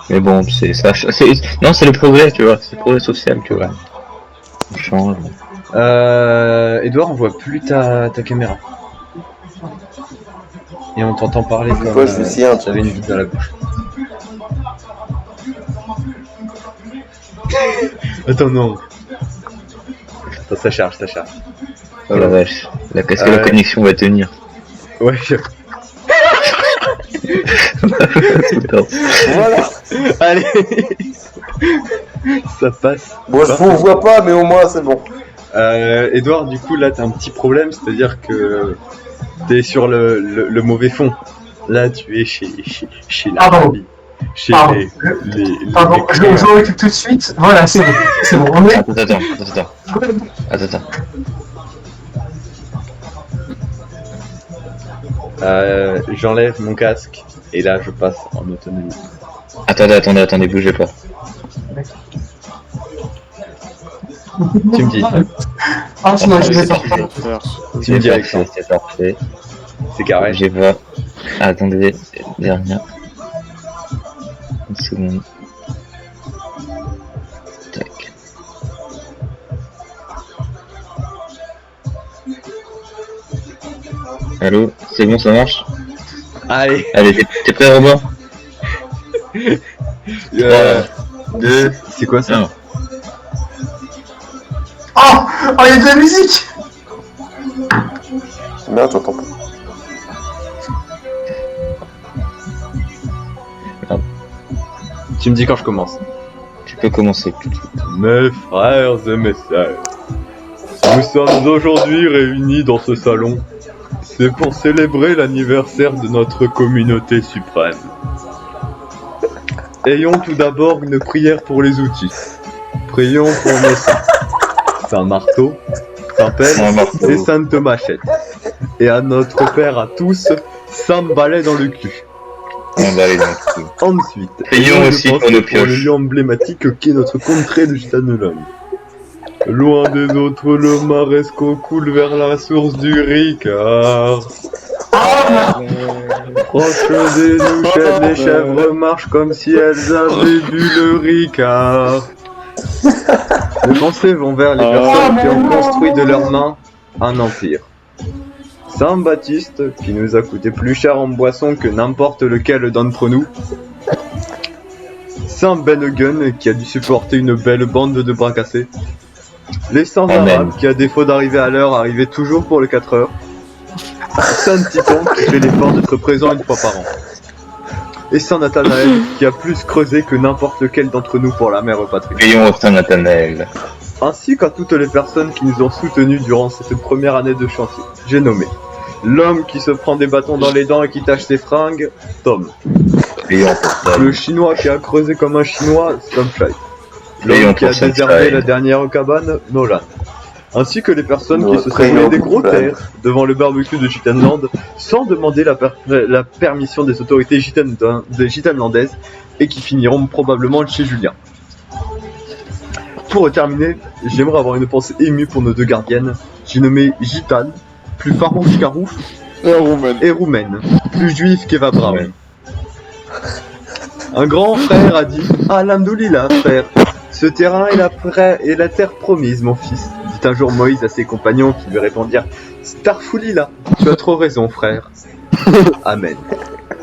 Mais bon, c'est ça. Non, c'est le progrès, tu vois. C'est le progrès social, tu vois. On change. Edouard, on voit plus ta caméra. Et on t'entend parler comme Quoi, je vais essayer un si t'avais truc. une bite dans la bouche. Attends, non. Attends, ça charge. Oh la vache. Là, qu'est-ce que la connexion va tenir? Ouais, Voilà. allez. Ça passe. Bon, je vous vois pas, mais au moins c'est bon. Edouard, du coup, là, t'as un petit problème, c'est-à-dire que t'es sur le mauvais fond. Là, tu es chez la Pardon. famille. Chez Pardon. les Pardon, je m'occupe tout de suite. Voilà, c'est bon. On est... Attends. J'enlève mon casque et là, je passe en autonomie. Attendez, bougez pas. Tu me dis. Ah, je vais faire Tu me dis, Alexandre. C'est parfait. C'est carré. J'ai pas. Attendez, dernière. Une seconde. Tac. Allô, c'est bon, ça marche? Allez. Allez, t'es prêt, Robin? 2, C'est quoi ça? 1. Oh, il y a de la musique. Merde, j'entends pas. Tu me dis quand je commence. Tu peux commencer tout de suite. Mes frères et mes sœurs, nous sommes aujourd'hui réunis dans ce salon. C'est pour célébrer l'anniversaire de notre communauté suprême. Ayons tout d'abord une prière pour les outils. Prions pour nos saints. Saint Marteau, Saint Pelle et Sainte Machette. Et à notre Père à tous, Saint Balai dans le cul. Ensuite, prions aussi pour nos pioches. le lieu emblématique qu'est notre contrée de Gitanelum. Loin des autres, le Maresco coule vers la source du Ricard. Proche des louchettes, les chèvres marchent comme si elles avaient bu le Ricard. Les pensées vont vers les personnes qui ont construit de leurs mains un empire. Saint Baptiste, qui nous a coûté plus cher en boisson que n'importe lequel d'entre nous. Saint Benegen, qui a dû supporter une belle bande de bras cassés. Les Saints Arabes, qui à défaut d'arriver à l'heure, arrivaient toujours pour les 4 heures. Saint Titon, qui fait l'effort d'être présent une fois par an. Et Saint Nathanaël, qui a plus creusé que n'importe lequel d'entre nous pour la mère patrie. Prions au Saint Nathanaël. Ainsi qu'à toutes les personnes qui nous ont soutenus durant cette première année de chantier. J'ai nommé l'homme qui se prend des bâtons dans les dents et qui tâche ses fringues, Tom. Le chinois qui a creusé comme un chinois, Sunshine. L'homme qui a déshervé la dernière cabane, Nolan. Ainsi que les personnes qui se sont mis des gros terres devant le barbecue de Gitanland sans demander la permission des autorités gitanlandaises et qui finiront probablement chez Julien. Pour terminer, j'aimerais avoir une pensée émue pour nos deux gardiennes. J'ai nommé Gitane, plus farouche qu'Arouf, et roumaine, plus juive qu'Eva Braun. Un grand frère a dit « Alhamdoulilah, frère, ce terrain est la terre promise, mon fils. » dit un jour Moïse à ses compagnons qui lui répondirent « Starfoulila, tu as trop raison, frère. » Amen.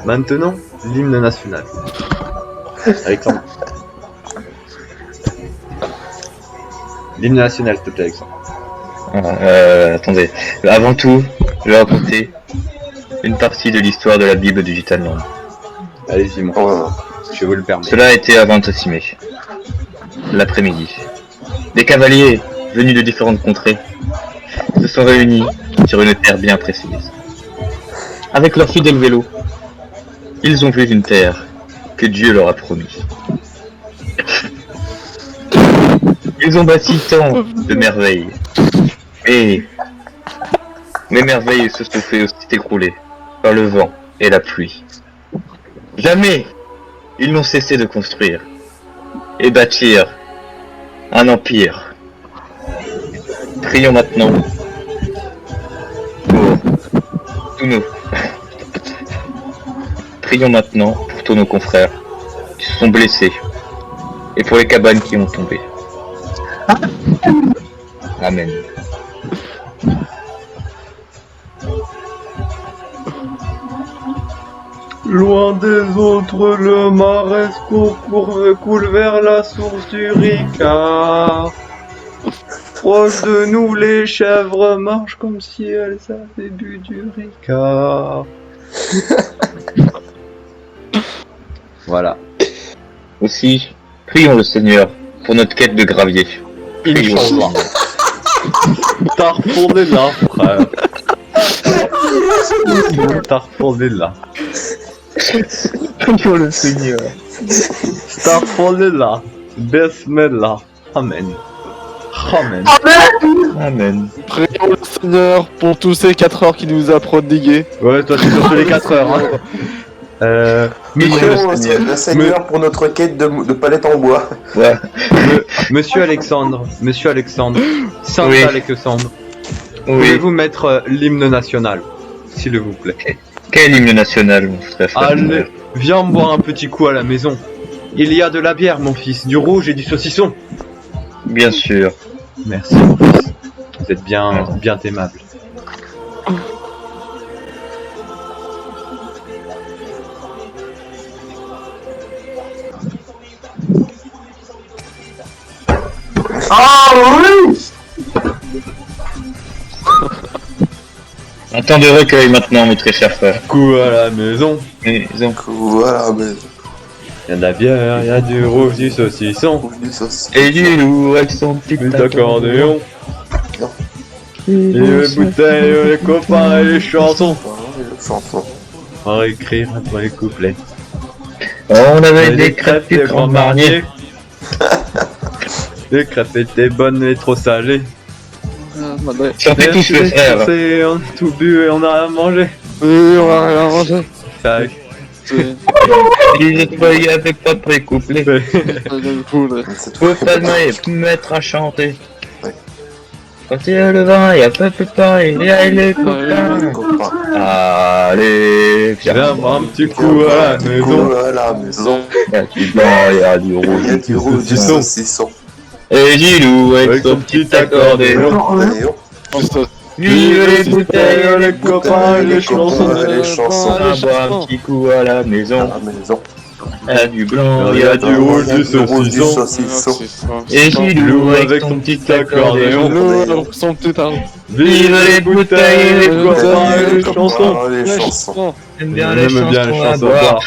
Maintenant, l'hymne national. Alexandre. L'hymne national, s'il te plaît, Alexandre. Attendez. Avant tout, je vais raconter une partie de l'histoire de la Bible du Gitanland. Allez-y, mon frère. Je vous le permets. Cela a été avant Tossimé. L'après-midi. Des cavaliers venus de différentes contrées se sont réunis sur une terre bien précise. Avec leur fidèle vélo, ils ont vu une terre que Dieu leur a promis. Ils ont bâti tant de merveilles. Mais mes merveilles se sont fait aussi écrouler par le vent et la pluie. Jamais ils n'ont cessé de construire et bâtir un empire. Prions maintenant pour tous nos... Prions maintenant pour tous nos confrères qui se sont blessés. Et pour les cabanes qui ont tombé. Amen. Loin des autres, le Maresco coule vers la source du Ricard. Proche de nous, les chèvres marchent comme si elles avaient bu du Ricard. Voilà. Aussi, prions le Seigneur pour notre quête de gravier. Inch'Allah. Tarfondella, frère. Tarfondella. Prions le Seigneur. Tarfondella. Besmella. Amen. Amen. Amen. Prions le Seigneur pour tous ces 4 heures qu'il nous a prodigués. Ouais, toi c'est sur les 4 heures. Hein. Prions le Seigneur pour notre quête de palette en bois. Ouais. Monsieur Alexandre, Saint Oui. Alexandre, Oui. pouvez-vous mettre l'hymne national, s'il vous plaît? Quel hymne national, mon frère? Allez, viens boire un petit coup à la maison. Il y a de la bière, mon fils, du rouge et du saucisson. Bien sûr. Merci, mon fils. Vous êtes bien aimable. Ah oui. Un temps de recueil maintenant, mes très chers frères. Coup à la maison. Maison. Voilà, mais. Il y a de la bière, il y a du rouge, du saucisson. Du saucisson. Et du loup avec son petit Petit accordéon. Et les bouteilles, les copains et les chansons. Chanson. On va écrire après les couplets. On avait des crêpes des et grands marniers. Les crêpes étaient bonnes et trop salées. Sortez tous les frères. On a tout bu et on a rien mangé. Oui, on va rien manger. Ça, Ils étoiles avec votre couplet. C'est Faut pas te mettre à chanter. Quand il y a le vin, il y a pas de pain, il y a les copains. Allez, viens viens. boire un petit coup à la maison. à la maison. Il y a du blanc, il y a du rouge. Il y a du rouge, du saucisson. Et du loup avec Avec son son petit petit accordéon. Accordéon. Vive les bouteilles, les copains et les chansons. Les chansons. On va boire un petit coup à la À maison. la maison. Il y a du blanc, Il y a du rouge, du saucisson. Et du loup avec son petit accordéon. Vive les bouteilles, les copains et les chansons. Les chansons. J'aime bien On les aime bien les chansons à chansons à boire.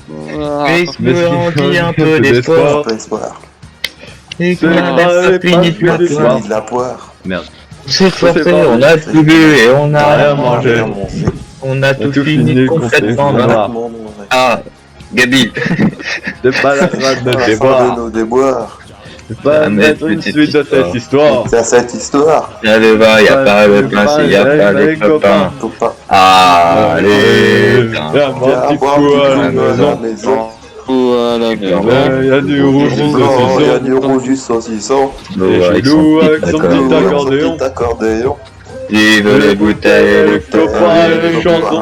boire. Mais il me rendit un peu d'espoir. Pas espoir. Et C'est qu'on pas a fini de pas boire. Fini de la poire. Merde. C'est forcé, on a tout bu et on a Rien rien mangé. mangé. On a tout tout fini fini complètement. complètement. Voilà. Ah, Gabi. C'est pas la fin de La déboire. fin de nos déboires. C'est pas mettre une suite de cette histoire. C'est à cette histoire. Il y a le vin, il n'y a pas le pain, s'il n'y a pas les copains. Copain. Allez, Viens Viens boire un petit boire coup à la un petit coup à la maison. maison. Il y a du rouge, du Il y a saucisson. du rouge, du saucisson. Et Loup avec son petit accordéon. Petit accordéon. Vive les bouteilles, les copains et les chansons.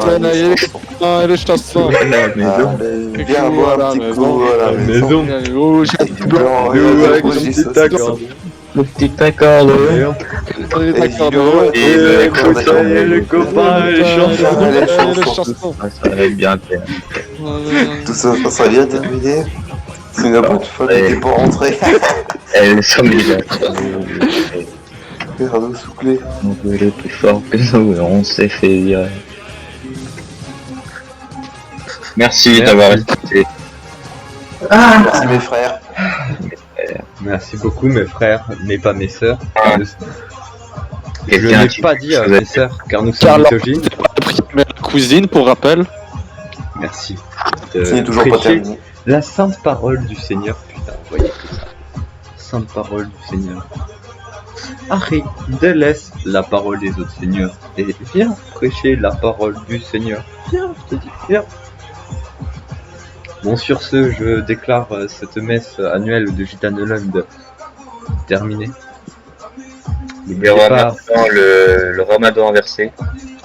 Les chansons. la maison. Allez, viens boire un petit coup à la maison. Maison. Avec du blanc, Loup et avec du son rouge, du petit saucisson. accordéon. Le petit accordéon. Et les bouteilles et les copains et les chansons. Ah, ça va être bien clair. Tout ça, ça serait bien terminé. Si la bonne femme n'était pas rentrée. Elle s'en met là. Verre d'eau soufflé. On veut le plus fort que nous et on s'est fait virer. Merci d'avoir écouté. Ah. Merci mes frères. Merci beaucoup mes frères, mais pas mes sœurs. Ah. Je Quelqu'un n'ai qui- pas dit à vous mes êtes- sœurs car nous sommes Carla. misogynes. Mais la cousine, pour rappel. Merci. Ce n'est toujours pas prêcher terminé. la sainte parole du Seigneur. Putain, voyez tout ça. Sainte parole du Seigneur. Harry, délaisse la parole des autres seigneurs et viens prêcher la parole du Seigneur. Viens, je te dis, viens. Bon, sur ce, je déclare cette messe annuelle de Gitaneland terminée. Il y aura maintenant le ramadan inversé.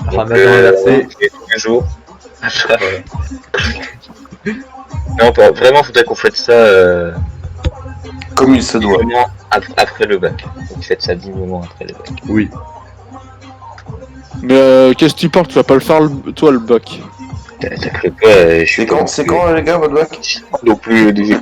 Ramadan inversé. Tous les jours. Non, vraiment, faudrait qu'on fasse ça Comme il se doit. dignement après le bac. Donc faites ça dignement après le bac. Oui. Mais qu'est-ce que tu parles? Tu vas pas le faire toi le bac. T'as cru quoi? Je suis C'est quand les gars, votre bac? non plus des